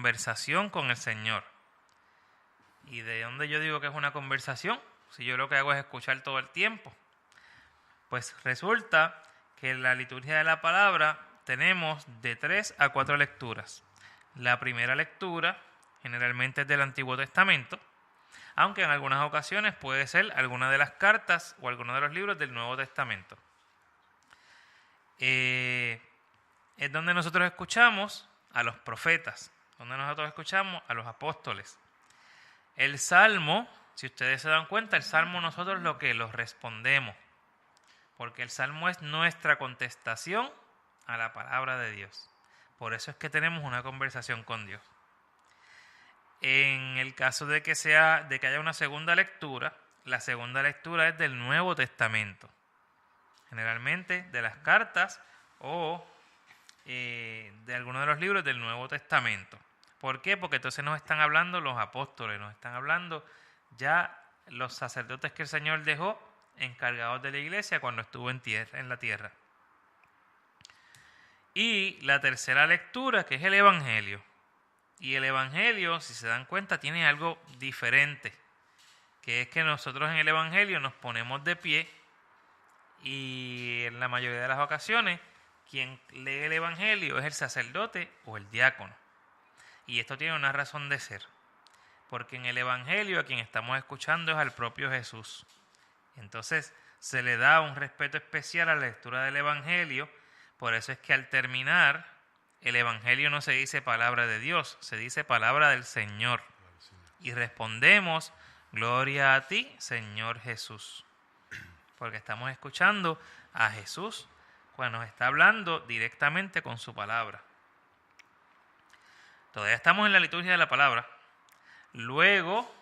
conversación con el Señor. ¿Y de dónde yo digo que es una conversación? Si yo lo que hago es escuchar todo el tiempo. Pues resulta que en la liturgia de la palabra tenemos de 3 a 4 lecturas. La primera lectura generalmente es del Antiguo Testamento, aunque en algunas ocasiones puede ser alguna de las cartas o alguno de los libros del Nuevo Testamento. Es donde nosotros escuchamos a los profetas, donde nosotros escuchamos a los apóstoles. El Salmo, si ustedes se dan cuenta, el Salmo nosotros lo respondemos, porque el Salmo es nuestra contestación a la palabra de Dios. Por eso es que tenemos una conversación con Dios. En el caso de que haya una segunda lectura, la segunda lectura es del Nuevo Testamento, generalmente de las cartas o de algunos de los libros del Nuevo Testamento. ¿Por qué? Porque entonces nos están hablando los apóstoles, nos están hablando ya los sacerdotes que el Señor dejó encargados de la iglesia cuando estuvo en la tierra. Y la tercera lectura, que es el Evangelio. Y el Evangelio, si se dan cuenta, tiene algo diferente, que es que nosotros en el Evangelio nos ponemos de pie y en la mayoría de las ocasiones quien lee el Evangelio es el sacerdote o el diácono. Y esto tiene una razón de ser, porque en el Evangelio a quien estamos escuchando es al propio Jesús. Entonces se le da un respeto especial a la lectura del Evangelio. Por eso es que al terminar, el Evangelio no se dice palabra de Dios, se dice palabra del Señor. Y respondemos, gloria a ti, Señor Jesús. Porque estamos escuchando a Jesús cuando nos está hablando directamente con su palabra. Todavía estamos en la liturgia de la palabra. Luego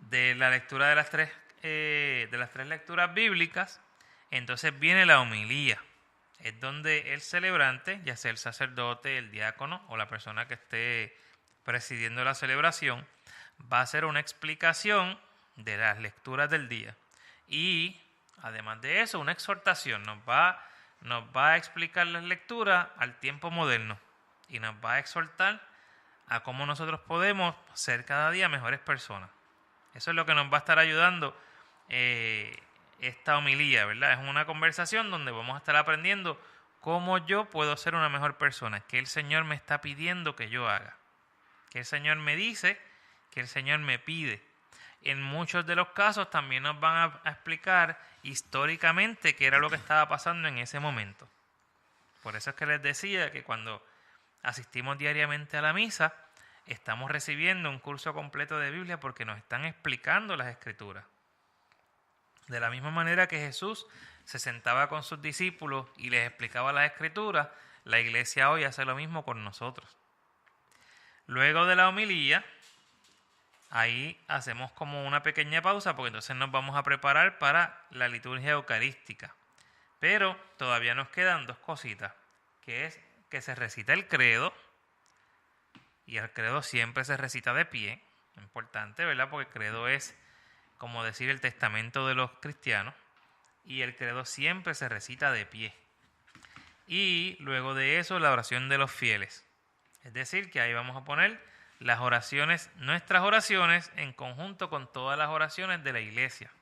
de la lectura de las tres lecturas bíblicas, entonces viene la homilía. Es donde el celebrante, ya sea el sacerdote, el diácono o la persona que esté presidiendo la celebración, va a hacer una explicación de las lecturas del día. Y además de eso, una exhortación. Nos va a explicar las lecturas al tiempo moderno y nos va a exhortar a cómo nosotros podemos ser cada día mejores personas. Eso es lo que nos va a estar ayudando esta homilía, ¿verdad? Es una conversación donde vamos a estar aprendiendo cómo yo puedo ser una mejor persona, qué el Señor me está pidiendo que yo haga, qué el Señor me dice, qué el Señor me pide. En muchos de los casos también nos van a explicar históricamente qué era lo que estaba pasando en ese momento. Por eso es que les decía que cuando asistimos diariamente a la misa, estamos recibiendo un curso completo de Biblia porque nos están explicando las Escrituras. De la misma manera que Jesús se sentaba con sus discípulos y les explicaba las Escrituras, la iglesia hoy hace lo mismo con nosotros. Luego de la homilía, ahí hacemos como una pequeña pausa porque entonces nos vamos a preparar para la liturgia eucarística. Pero todavía nos quedan dos cositas, que es que se recita el credo, y el credo siempre se recita de pie, importante, ¿verdad? Porque el credo es como decir el testamento de los cristianos, y el credo siempre se recita de pie. Y luego de eso la oración de los fieles, es decir, que ahí vamos a poner las oraciones, nuestras oraciones en conjunto con todas las oraciones de la iglesia.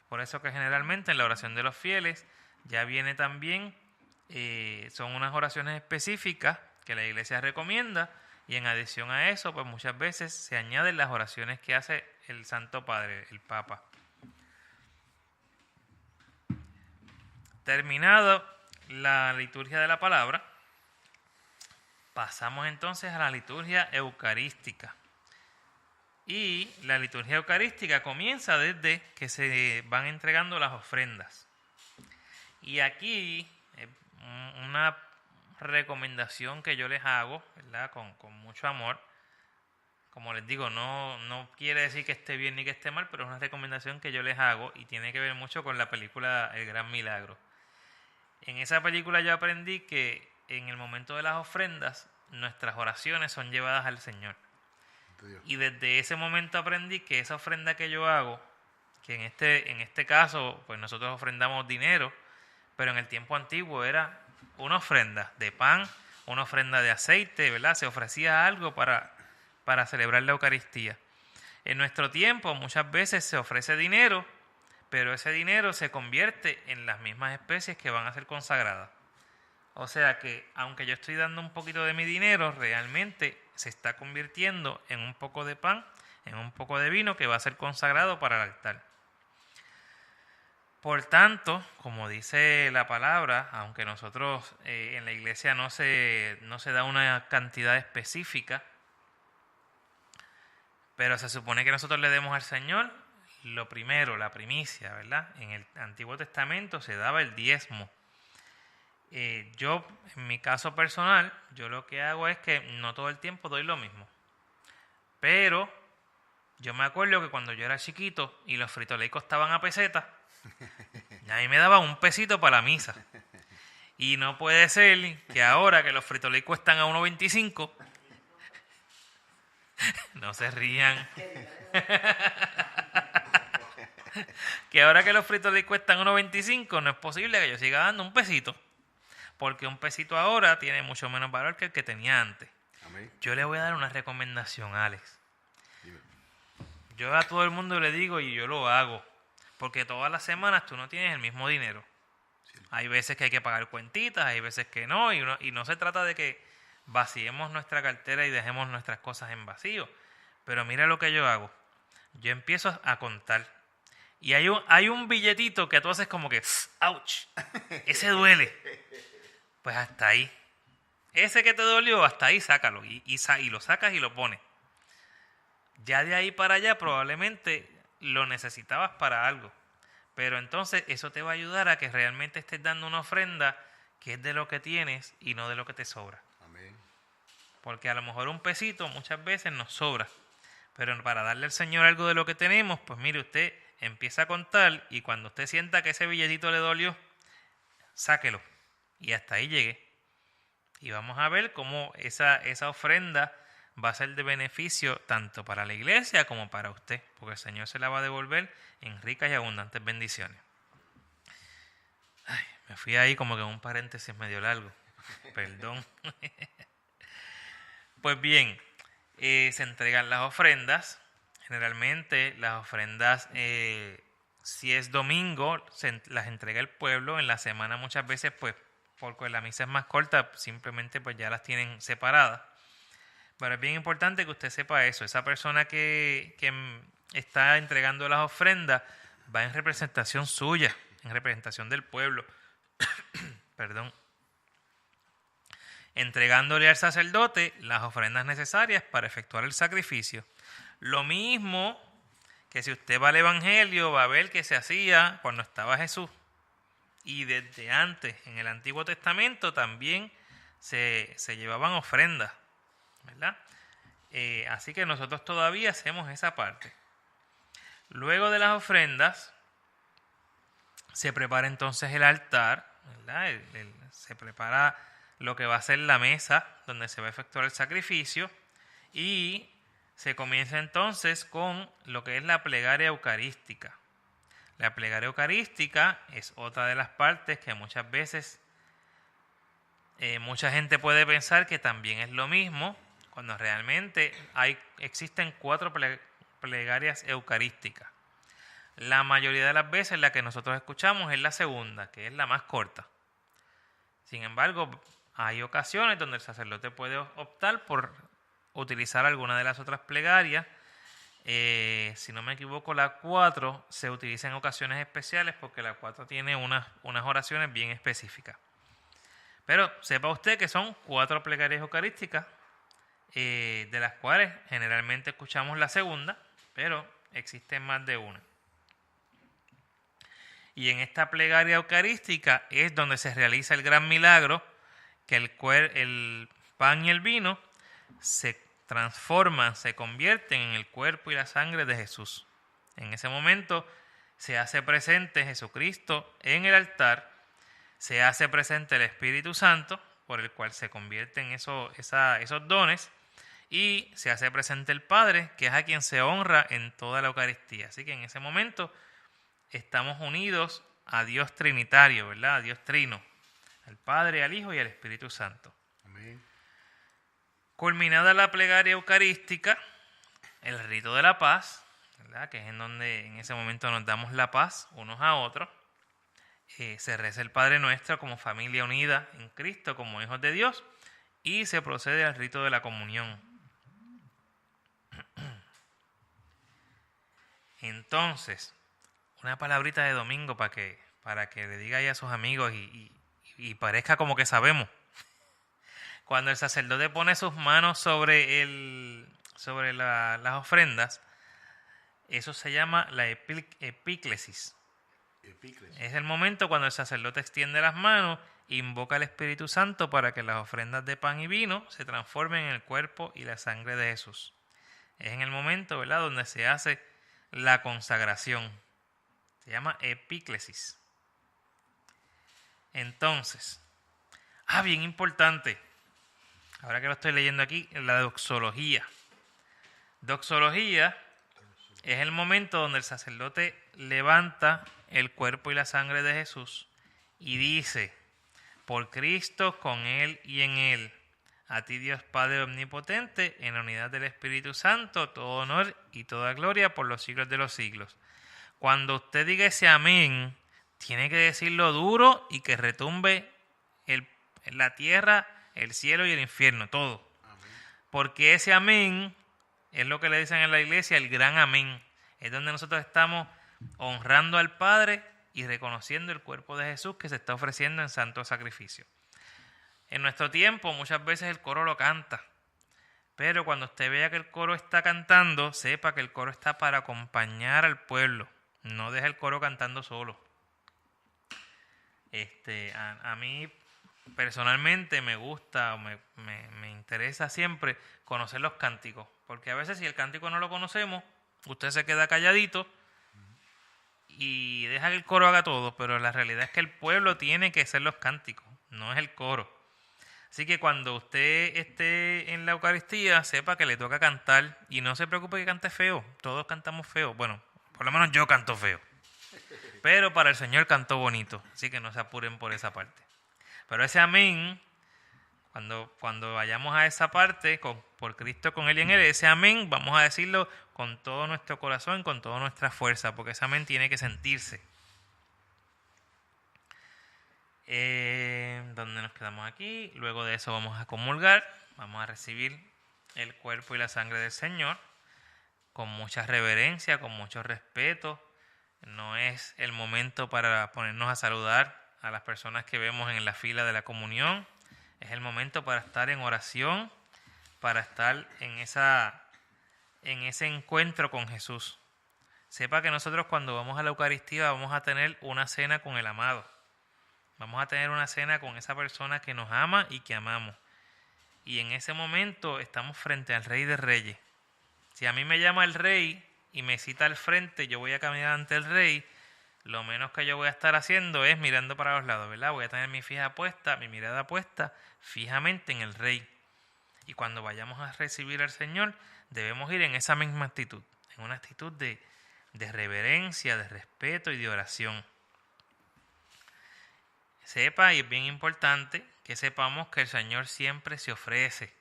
Por eso que generalmente en la oración de los fieles ya viene también, son unas oraciones específicas que la iglesia recomienda, y en adición a eso, pues muchas veces se añaden las oraciones que hace el Santo Padre, el Papa. Terminado la liturgia de la palabra, pasamos entonces a la liturgia eucarística. Y la liturgia eucarística comienza desde que se van entregando las ofrendas. Y aquí una recomendación que yo les hago, ¿verdad? Con mucho amor. Como les digo, no quiere decir que esté bien ni que esté mal, pero es una recomendación que yo les hago y tiene que ver mucho con la película El Gran Milagro. En esa película yo aprendí que en el momento de las ofrendas, nuestras oraciones son llevadas al Señor. Y desde ese momento aprendí que esa ofrenda que yo hago, que en este caso, pues nosotros ofrendamos dinero, pero en el tiempo antiguo era una ofrenda de pan una ofrenda de aceite, ¿verdad? Se ofrecía algo para celebrar la Eucaristía. En nuestro tiempo muchas veces se ofrece dinero, pero ese dinero se convierte en las mismas especies que van a ser consagradas. O sea que, aunque yo estoy dando un poquito de mi dinero, realmente se está convirtiendo en un poco de pan, en un poco de vino que va a ser consagrado para el altar. Por tanto, como dice la palabra, aunque nosotros en la iglesia no se da una cantidad específica, pero se supone que nosotros le demos al Señor lo primero, la primicia, ¿verdad? En el Antiguo Testamento se daba el diezmo. Yo, en mi caso personal, yo lo que hago es que no todo el tiempo doy lo mismo. Pero yo me acuerdo que cuando yo era chiquito y los Frito-Lay costaban a peseta, a mí me daban un pesito para la misa. Y no puede ser que ahora que los Frito-Lay cuestan a 1.25, no se rían, que ahora que los Frito-Lay cuestan 1.25, no es posible que yo siga dando un pesito. Porque un pesito ahora tiene mucho menos valor que el que tenía antes. Amén. Yo le voy a dar una recomendación, Alex. Dime. Yo a todo el mundo le digo y yo lo hago. Porque todas las semanas tú no tienes el mismo dinero. Sí. Hay veces que hay que pagar cuentitas, hay veces que no. Y no se trata de que vaciemos nuestra cartera y dejemos nuestras cosas en vacío. Pero mira lo que yo hago. Yo empiezo a contar. Y hay un billetito que tú haces como que, ¡ouch! Ese duele. Pues hasta ahí. Ese que te dolió, hasta ahí sácalo. Y lo sacas y lo pones. Ya de ahí para allá probablemente lo necesitabas para algo. Pero entonces eso te va a ayudar a que realmente estés dando una ofrenda que es de lo que tienes y no de lo que te sobra. Amén. Porque a lo mejor un pesito muchas veces nos sobra. Pero para darle al Señor algo de lo que tenemos, pues mire, usted empieza a contar y cuando usted sienta que ese billetito le dolió, sáquelo. Y hasta ahí llegué. Y vamos a ver cómo esa ofrenda va a ser de beneficio tanto para la iglesia como para usted. Porque el Señor se la va a devolver en ricas y abundantes bendiciones. Ay, me fui ahí como que en un paréntesis medio largo. Perdón. Pues bien, se entregan las ofrendas. Generalmente las ofrendas, si es domingo, las entrega el pueblo. En la semana muchas veces, pues, porque la misa es más corta, simplemente pues ya las tienen separadas. Pero es bien importante que usted sepa eso. Esa persona que está entregando las ofrendas va en representación suya, en representación del pueblo. Perdón. Entregándole al sacerdote las ofrendas necesarias para efectuar el sacrificio. Lo mismo que si usted va al Evangelio, va a ver que se hacía cuando estaba Jesús. Y desde antes, en el Antiguo Testamento, también se llevaban ofrendas, ¿verdad? Así que nosotros todavía hacemos esa parte. Luego de las ofrendas, se prepara entonces el altar, ¿verdad? Se prepara lo que va a ser la mesa donde se va a efectuar el sacrificio y se comienza entonces con lo que es la plegaria eucarística. La plegaria eucarística es otra de las partes que muchas veces mucha gente puede pensar que también es lo mismo, cuando realmente existen 4 plegarias eucarísticas. La mayoría de las veces la que nosotros escuchamos es la segunda, que es la más corta. Sin embargo, hay ocasiones donde el sacerdote puede optar por utilizar alguna de las otras plegarias. Si no me equivoco, la 4 se utiliza en ocasiones especiales porque la 4 tiene unas oraciones bien específicas. Pero sepa usted que son 4 plegarias eucarísticas, de las cuales generalmente escuchamos la segunda, pero existen más de una. Y en esta plegaria eucarística es donde se realiza el gran milagro, que el pan y el vino se transforman, se convierten en el cuerpo y la sangre de Jesús. En ese momento se hace presente Jesucristo en el altar, se hace presente el Espíritu Santo, por el cual se convierten esos dones, y se hace presente el Padre, que es a quien se honra en toda la Eucaristía. Así que en ese momento estamos unidos a Dios Trinitario, ¿verdad? A Dios Trino, al Padre, al Hijo y al Espíritu Santo. Amén. Amén. Culminada la plegaria eucarística, el rito de la paz, ¿verdad? Que es en donde en ese momento nos damos la paz unos a otros. Se reza el Padre Nuestro como familia unida en Cristo, como hijos de Dios, y se procede al rito de la comunión. Entonces, una palabrita de domingo para que le diga ahí a sus amigos y parezca como que sabemos. Cuando el sacerdote pone sus manos sobre las ofrendas, eso se llama la epíclesis. Es el momento cuando el sacerdote extiende las manos, invoca al Espíritu Santo para que las ofrendas de pan y vino se transformen en el cuerpo y la sangre de Jesús. Es en el momento, ¿verdad?, donde se hace la consagración. Se llama epíclesis. Entonces, bien importante, ahora que lo estoy leyendo aquí, la doxología. Doxología es el momento donde el sacerdote levanta el cuerpo y la sangre de Jesús y dice: por Cristo, con Él y en Él, a ti Dios Padre Omnipotente, en la unidad del Espíritu Santo, todo honor y toda gloria por los siglos de los siglos. Cuando usted diga ese amén, tiene que decirlo duro y que retumbe la tierra, el cielo y el infierno, todo. Amén. Porque ese amén es lo que le dicen en la iglesia el gran amén. Es donde nosotros estamos honrando al Padre y reconociendo el cuerpo de Jesús que se está ofreciendo en santo sacrificio. En nuestro tiempo muchas veces el coro lo canta, pero cuando usted vea que el coro está cantando, sepa que el coro está para acompañar al pueblo. No deje el coro cantando solo. A mí personalmente me gusta, me interesa siempre conocer los cánticos, porque a veces si el cántico no lo conocemos, usted se queda calladito y deja que el coro haga todo, pero la realidad es que el pueblo tiene que hacer los cánticos, no es el coro. Así que cuando usted esté en la Eucaristía, sepa que le toca cantar y no se preocupe que cante feo, todos cantamos feo, bueno, por lo menos yo canto feo, pero para el Señor cantó bonito, así que no se apuren por esa parte. Pero ese amén, cuando vayamos a esa parte, por Cristo, con Él y en Él, ese amén vamos a decirlo con todo nuestro corazón, con toda nuestra fuerza, porque ese amén tiene que sentirse. ¿Dónde nos quedamos aquí? Luego de eso vamos a comulgar, vamos a recibir el cuerpo y la sangre del Señor con mucha reverencia, con mucho respeto. No es el momento para ponernos a saludar a las personas que vemos en la fila de la comunión. Es el momento para estar en oración, para estar en ese encuentro con Jesús. Sepa que nosotros cuando vamos a la Eucaristía vamos a tener una cena con el amado. Vamos a tener una cena con esa persona que nos ama y que amamos. Y en ese momento estamos frente al Rey de Reyes. Si a mí me llama el Rey y me cita al frente, yo voy a caminar ante el Rey. Lo menos que yo voy a estar haciendo es mirando para los lados, ¿verdad? Voy a tener mi mirada puesta fijamente en el Rey. Y cuando vayamos a recibir al Señor, debemos ir en esa misma actitud, en una actitud de reverencia, de respeto y de oración. Sepa, y es bien importante, que sepamos que el Señor siempre se ofrece.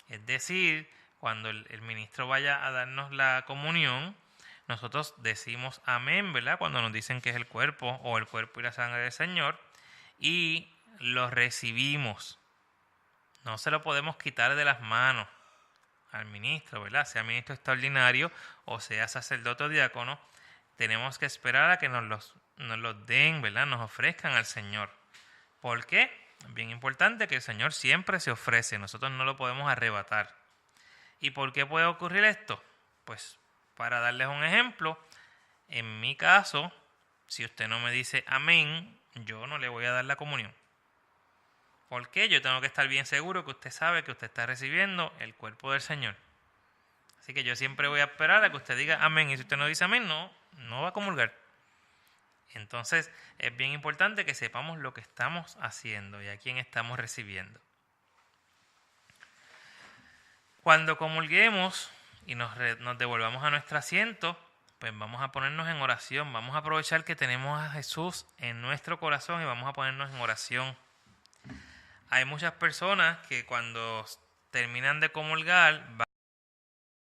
Es decir, cuando el ministro vaya a darnos la comunión, nosotros decimos amén, ¿verdad? Cuando nos dicen que es el cuerpo o el cuerpo y la sangre del Señor, y lo recibimos. No se lo podemos quitar de las manos al ministro, ¿verdad? Sea ministro extraordinario o sea sacerdote o diácono, tenemos que esperar a que nos los den, ¿verdad? Nos ofrezcan al Señor. ¿Por qué? Es bien importante que el Señor siempre se ofrece, nosotros no lo podemos arrebatar. ¿Y por qué puede ocurrir esto? Pues para darles un ejemplo, en mi caso, si usted no me dice amén, yo no le voy a dar la comunión. ¿Por qué? Yo tengo que estar bien seguro que usted sabe que usted está recibiendo el cuerpo del Señor. Así que yo siempre voy a esperar a que usted diga amén. Y si usted no dice amén, no va a comulgar. Entonces, es bien importante que sepamos lo que estamos haciendo y a quién estamos recibiendo. Cuando comulguemos y nos devolvamos a nuestro asiento, pues vamos a ponernos en oración. Vamos a aprovechar que tenemos a Jesús en nuestro corazón y vamos a ponernos en oración. hay muchas personas que cuando terminan de comulgar